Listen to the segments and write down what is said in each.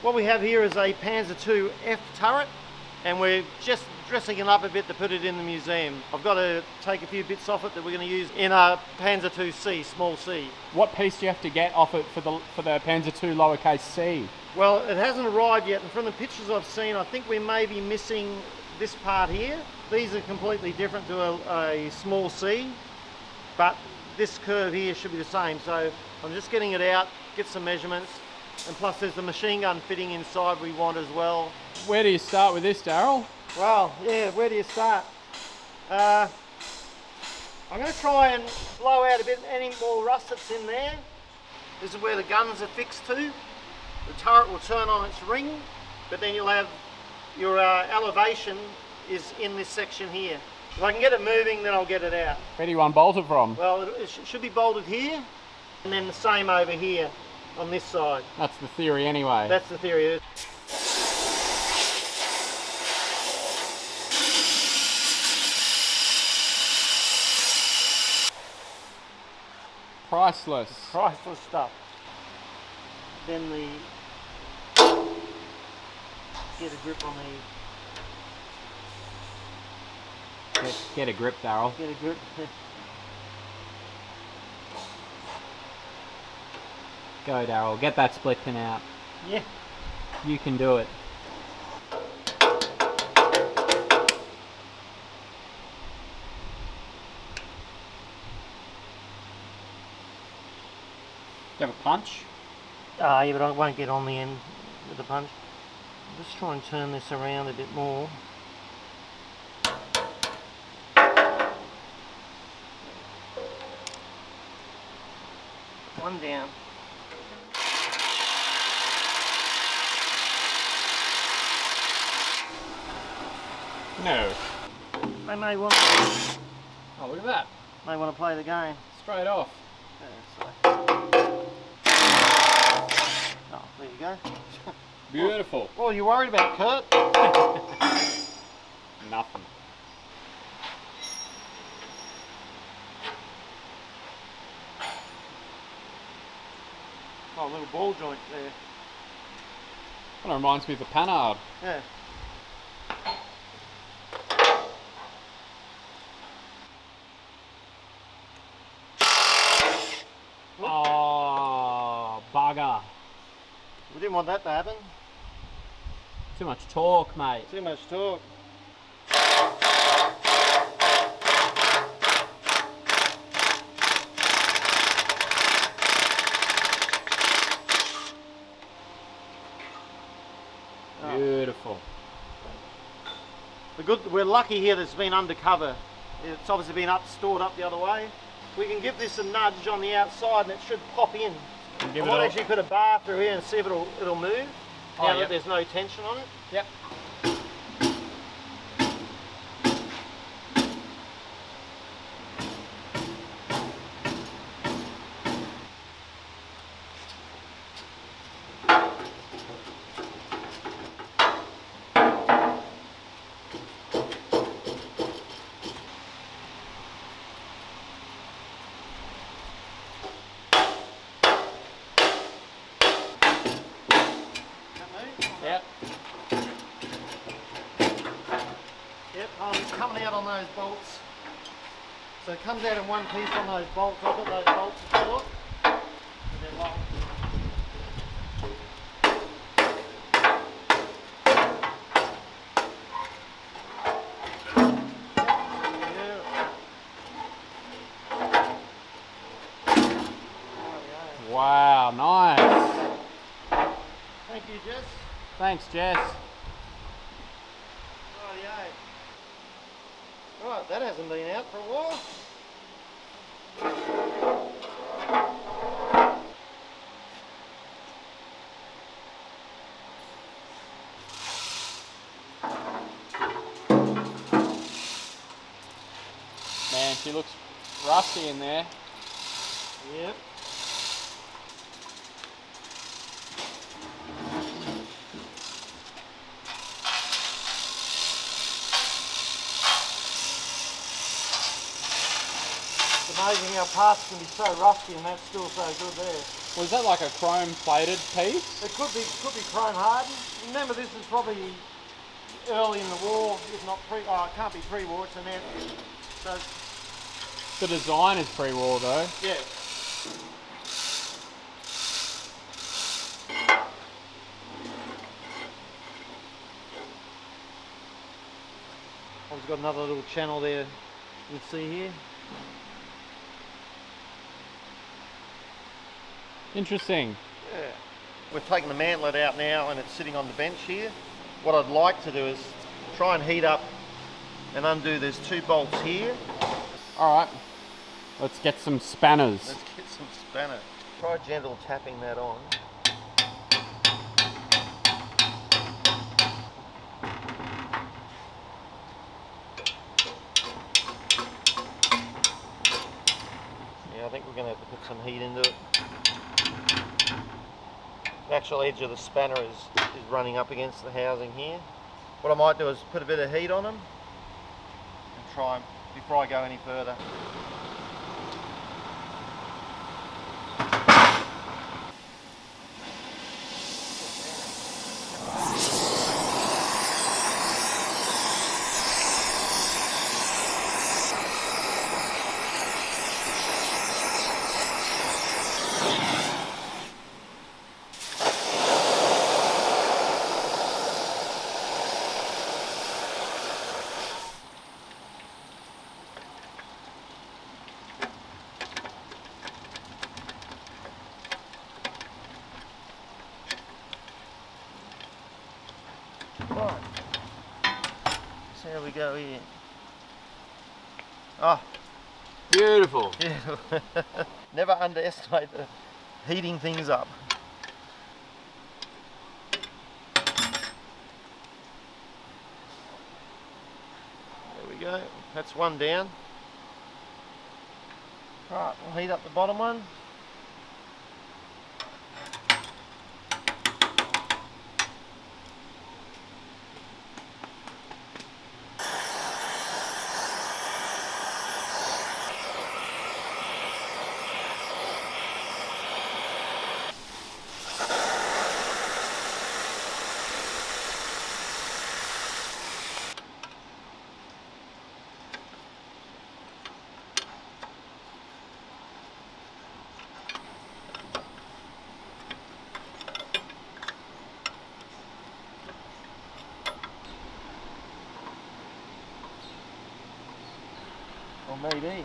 What we have here is a Panzer II F turret, and we're just dressing it up a bit to put it in the museum. I've got to take a few bits off it that we're going to use in a Panzer II C, small c. What piece do you have to get off it for the Panzer II lowercase c? Well, it hasn't arrived yet, and from the pictures I've seen, I think we may be missing this part here. These are completely different to a small c, but this curve here should be the same. So I'm just getting it out, get some measurements, and plus there's the machine gun fitting inside we want as well. Where do you start with this, Daryl? Well, yeah, where do you start? I'm going to try and blow out a bit any more rust that's in there. This is where the guns are fixed to. The turret will turn on its ring, but then you'll have your elevation is in this section here. If I can get it moving, then I'll get it out. Where do you unbolt it from? Well, it should be bolted here, and then the same over here on this side. That's the theory anyway. That's the theory. Priceless. Priceless stuff. Then get a grip on the... Get a grip, Daryl. Get a grip. Go, Daryl. Get that split pin out. Yeah. You can do it. Do you have a punch? Yeah, but I won't get on the end with the punch. I'll just try and turn this around a bit more. One down. No. They may want to, Oh, look at that. may want to play the game. Straight off. Yeah, oh, there you go. Beautiful. What are you worried about, Kurt? Nothing. Oh, a little ball joint there. Kind of reminds me of the Panzer. Yeah. Oh, bugger. We didn't want that to happen. Too much torque, mate. Too much torque. Beautiful. We're lucky here that it's been undercover. It's obviously been stored up the other way. We can give this a nudge on the outside and it should pop in. I might actually put a bar through here and see if it'll move. Now that there's no tension on it. Yep. Yep. Yep, it's coming out on those bolts. So it comes out in one piece on those bolts. I've got those bolts to look. And they're long. Wow, nice. Thank you, Jess. Thanks, Jess. Rightio. Right, that hasn't been out for a while. Man, she looks rusty in there. Yep. It's amazing how parts can be so rusty and that's still so good there. Was that like a chrome plated piece? It could be chrome hardened. Remember, this is probably early in the war, if not pre. Oh, it can't be pre-war. It's an end. So The design is pre-war though. yeah. I've got another little channel there. You can see here. Interesting. Yeah. We've taken the mantlet out now and it's sitting on the bench here. What I'd like to do is try and heat up and undo. There's 2 bolts here. All right, let's get some spanners. Let's get some spanner. Try gentle tapping that on. Yeah, I think we're going to have to put some heat into it. The actual edge of the spanner is running up against the housing here. What I might do is put a bit of heat on them and try before I go any further. Right, so how we go here. Oh, Beautiful. yeah. Never underestimate the heating things up. There we go, that's one down. Right, we'll heat up the bottom one. Or maybe.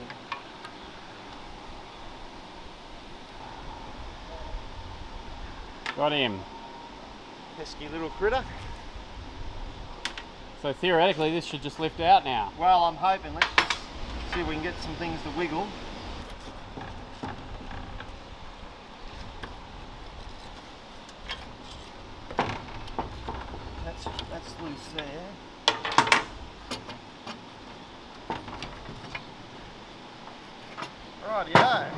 Got him. Pesky little critter. So theoretically, this should just lift out now. Well, I'm hoping. Let's just see if we can get some things to wiggle. That's loose there. Rightio.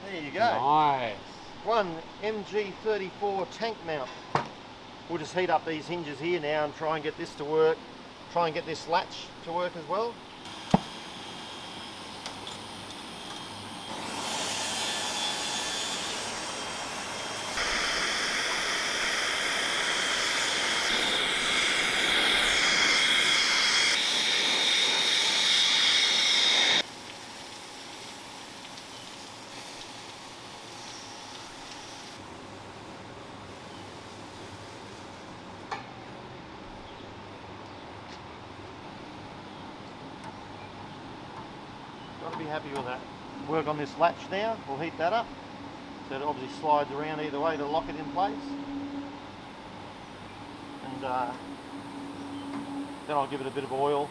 There you go. Nice. One MG34 tank mount. We'll just heat up these hinges here now and try and get this to work. Try and get this latch to work as well. Got to be happy with that. Work on this latch now, we'll heat that up. So it obviously slides around either way to lock it in place. And then I'll give it a bit of oil.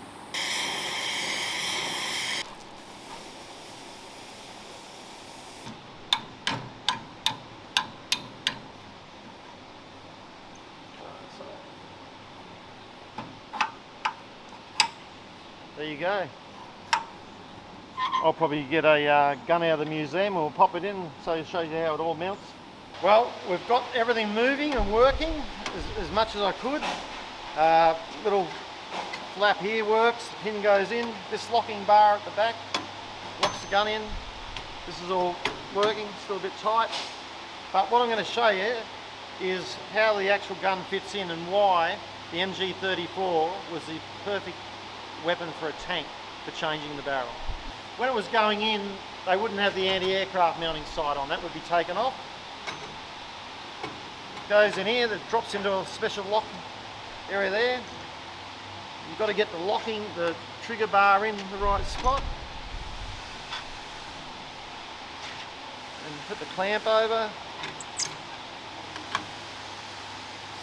There you go. I'll probably get a gun out of the museum and we'll pop it in so it shows you how it all mounts. Well, we've got everything moving and working as much as I could. Little flap here works, the pin goes in. This locking bar at the back locks the gun in. This is all working, still a bit tight. But what I'm going to show you is how the actual gun fits in and why the MG34 was the perfect weapon for a tank for changing the barrel. When it was going in, they wouldn't have the anti-aircraft mounting sight on. That would be taken off. It goes in here, that drops into a special lock area there. You've got to get the trigger bar in the right spot. And put the clamp over.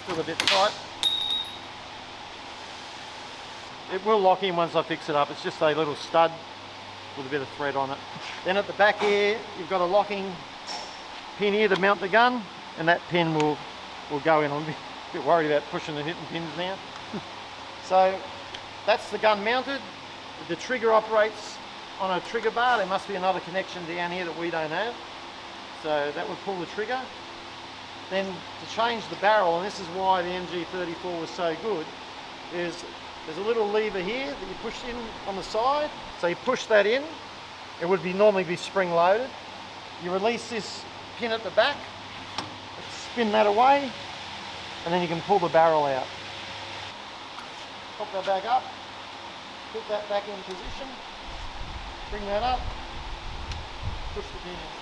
Still a bit tight. It will lock in once I fix it up. It's just a little stud with a bit of thread on it. Then at the back here, you've got a locking pin here to mount the gun, and that pin will go in. I'm a bit worried about pushing and hitting pins now. So that's the gun mounted. The trigger operates on a trigger bar. There must be another connection down here that we don't have. So that would pull the trigger. Then to change the barrel, and this is why the MG34 was so good, is there's a little lever here that you push in on the side. So you push that in, it would normally be spring loaded. You release this pin at the back, spin that away, and then you can pull the barrel out. Pop that back up, put that back in position, bring that up, push the pin in.